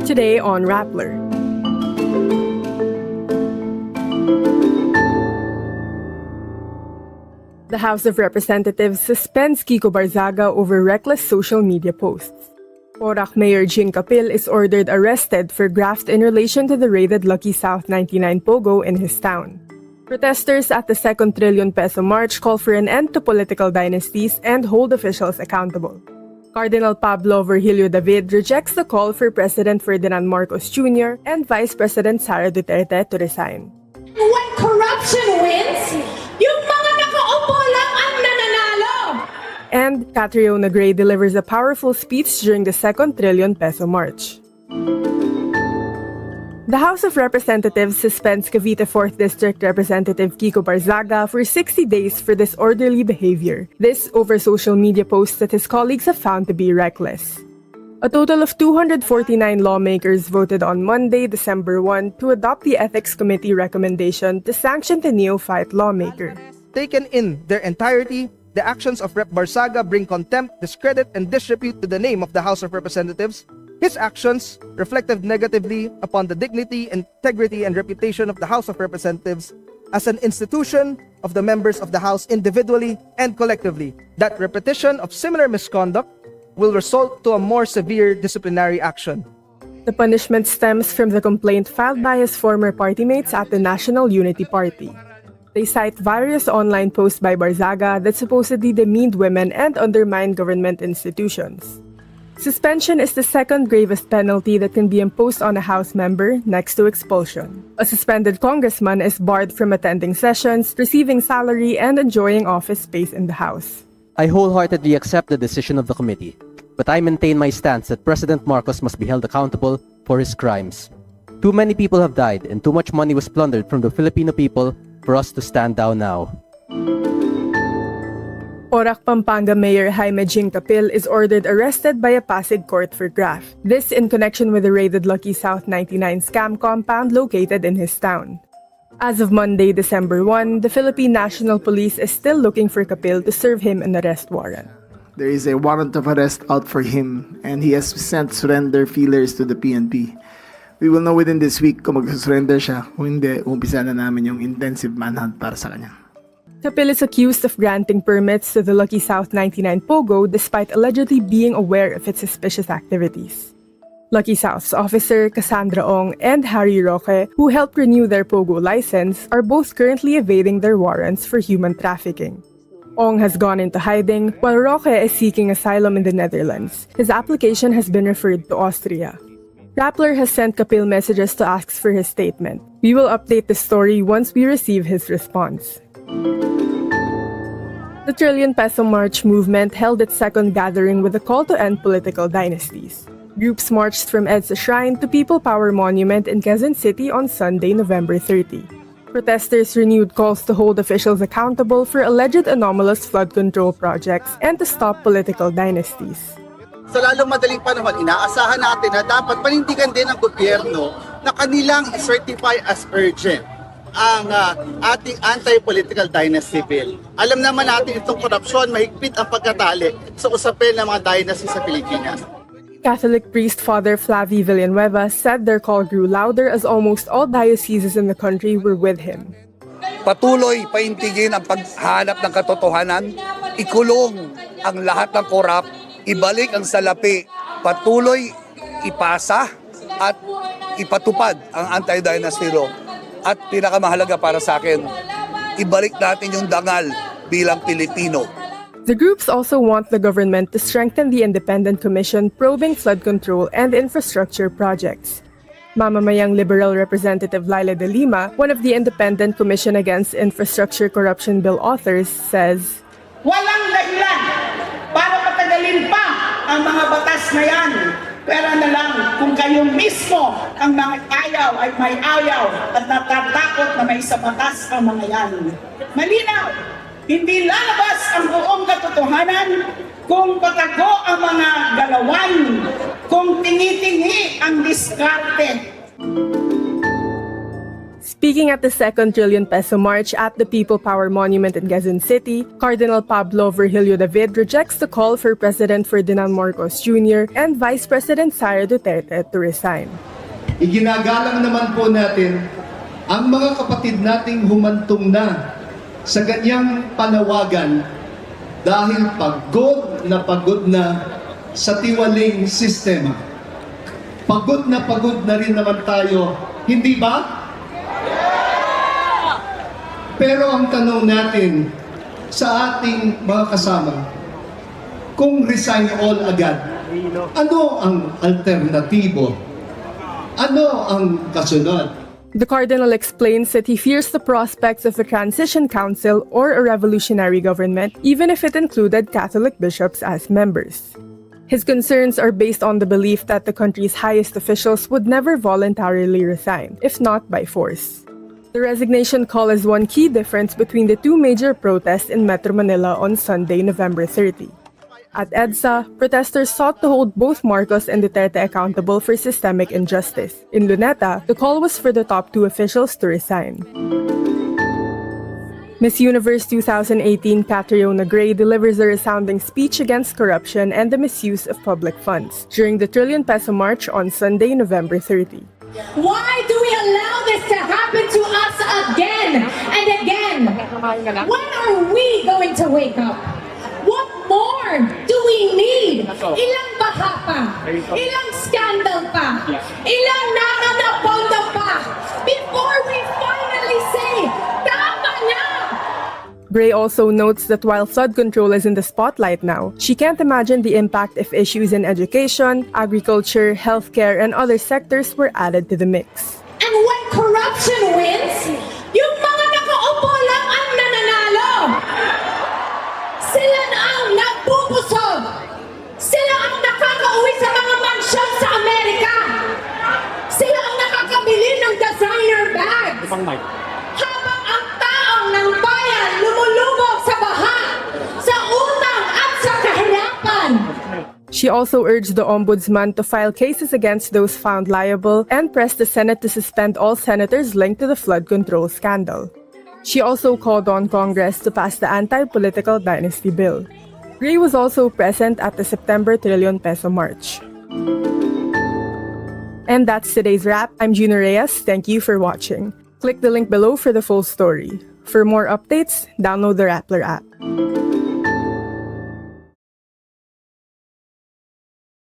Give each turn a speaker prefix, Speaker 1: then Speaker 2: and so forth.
Speaker 1: Today on Rappler. The House of Representatives suspends Kiko Barzaga over reckless social media posts. Porac Mayor Jing Capil is ordered arrested for graft in relation to the raided Lucky South 99 Pogo in his town. Protesters at the second Trillion Peso March call for an end to political dynasties and hold officials accountable. Cardinal David rejects the call for President Ferdinand Marcos Jr. and Vice President Sara Duterte to resign.
Speaker 2: When corruption wins, yung mga nakaupo lang ang nananalo!
Speaker 1: And Catriona Gray delivers a powerful speech during the second Trillion Peso March. The House of Representatives suspends Cavite 4th District Representative Kiko Barzaga for 60 days for disorderly behavior. This over social media posts that his colleagues have found to be reckless. A total of 249 lawmakers voted on Monday, December 1, to adopt the Ethics Committee recommendation to sanction the neophyte lawmaker.
Speaker 3: Taken in their entirety, the actions of Rep. Barzaga bring contempt, discredit, and disrepute to the name of the House of Representatives. His actions reflected negatively upon the dignity, integrity, and reputation of the House of Representatives as an institution of the members of the House individually and collectively. That repetition of similar misconduct will result to a more severe disciplinary action.
Speaker 1: The punishment stems from the complaint filed by his former party mates at the National Unity Party. They cite various online posts by Barzaga that supposedly demeaned women and undermined government institutions. Suspension is the second gravest penalty that can be imposed on a House member next to expulsion. A suspended congressman is barred from attending sessions, receiving salary, and enjoying office space in the House.
Speaker 4: I wholeheartedly accept the decision of the committee, but I maintain my stance that President Marcos must be held accountable for his crimes. Too many people have died and too much money was plundered from the Filipino people for us to stand down now.
Speaker 1: Porac Pampanga Mayor Jing Capil is ordered arrested by a Pasig court for graft. This in connection with the raided Lucky South 99 scam compound located in his town. As of Monday, December 1, the Philippine National Police is still looking for Capil to serve him an arrest warrant.
Speaker 5: There is a warrant of arrest out for him and he has sent surrender feelers to the PNP. We will know within this week kung mag-surrender siya. Kung hindi, umpisa na namin yung intensive manhunt para sa kanya.
Speaker 1: Capil is accused of granting permits to the Lucky South 99 Pogo despite allegedly being aware of its suspicious activities. Lucky South's officer Cassandra Ong and Harry Roque, who helped renew their Pogo license, are both currently evading their warrants for human trafficking. Ong has gone into hiding, while Roque is seeking asylum in the Netherlands. His application has been referred to Austria. Rappler has sent Capil messages to ask for his statement. We will update the story once we receive his response. The Trillion Peso March movement held its second gathering with a call to end political dynasties. Groups marched from EDSA Shrine to People Power Monument in Quezon City on Sunday, November 30. Protesters renewed calls to hold officials accountable for alleged anomalous flood control projects and to stop political dynasties.
Speaker 6: Sa lalong madaling panahon, inaasahan natin na dapat panindigan din ng gobyerno na kanilang certify as urgent ang ating anti-political dynasty bill. Alam naman natin itong korupsyon, mahigpit ang pagkatali sa usapin ng mga dynasty sa Pilipinas.
Speaker 1: Catholic priest Father Flavie Villanueva said their call grew louder as almost all dioceses in the country were with him.
Speaker 7: Patuloy paintigin ang paghanap ng katotohanan, ikulong ang lahat ng korap, ibalik ang salapi, patuloy ipasa at ipatupad ang anti-dynasty law. At pinakamahalaga para sa akin, ibalik natin yung dangal bilang Pilipino.
Speaker 1: The groups also want the government to strengthen the independent commission probing flood control and infrastructure projects. Mamamayang Liberal Representative Laila de Lima, one of the Independent Commission Against Infrastructure Corruption Bill authors, says,
Speaker 8: walang dahilan para patagalin pa ang mga batas na yan. Pero na lang kung kayo mismo ang mga ayaw ay may ayaw at natatakot na may sa batas ang mga yan. Malinaw, hindi lalabas ang buong katotohanan kung patago ang mga galawan, kung tingi-tingi ang diskarte.
Speaker 1: Speaking at the second Trillion Peso March at the People Power Monument in Quezon City, Cardinal David rejects the call for President Ferdinand Marcos Jr. and Vice President Sara Duterte to resign.
Speaker 9: Iginagalang naman po natin ang mga kapatid nating humantong na sa ganyang panawagan dahil pagod na sa tiwaling sistema. Pagod na rin naman tayo, hindi ba? Pero ang tanong natin sa ating mga kasama, kung resign all agad, ano ang alternatibo? Ano ang kasunod?
Speaker 1: The Cardinal explains that he fears the prospects of a transition council or a revolutionary government, even if it included Catholic bishops as members. His concerns are based on the belief that the country's highest officials would never voluntarily resign, if not by force. The resignation call is one key difference between the two major protests in Metro Manila on Sunday, November 30. At EDSA, protesters sought to hold both Marcos and Duterte accountable for systemic injustice. In Luneta, the call was for the top two officials to resign. Miss Universe 2018 Catriona Gray delivers a resounding speech against corruption and the misuse of public funds during the Trillion Peso March on Sunday, November 30.
Speaker 2: Why do we allow this to happen to us again and again? When are we going to wake up? What more do we need? Ilang baha pa? Ilang scandal pa? Ilang nakanaponda pa? Before we finally say, tama na!
Speaker 1: Gray also notes that while flood control is in the spotlight now, she can't imagine the impact if issues in education, agriculture, healthcare, and other sectors were added to the mix.
Speaker 2: And when corruption wins, yung mga nakaupo lang ang nananalo. Sila na ang nagpupusog. Sila ang nakakauwi sa mga mansyon sa Amerika. Sila ang nakakabili ng designer bags. Habang ang taong ng bayan lumulubog sa baha, sa utang at sa kahirapan.
Speaker 1: She also urged the Ombudsman to file cases against those found liable and pressed the Senate to suspend all senators linked to the flood control scandal. She also called on Congress to pass the anti-political dynasty bill. Gray was also present at the September Trillion Peso March. And that's today's wrap. I'm Gina Reyes. Thank you for watching. Click the link below for the full story. For more updates, download the Rappler app.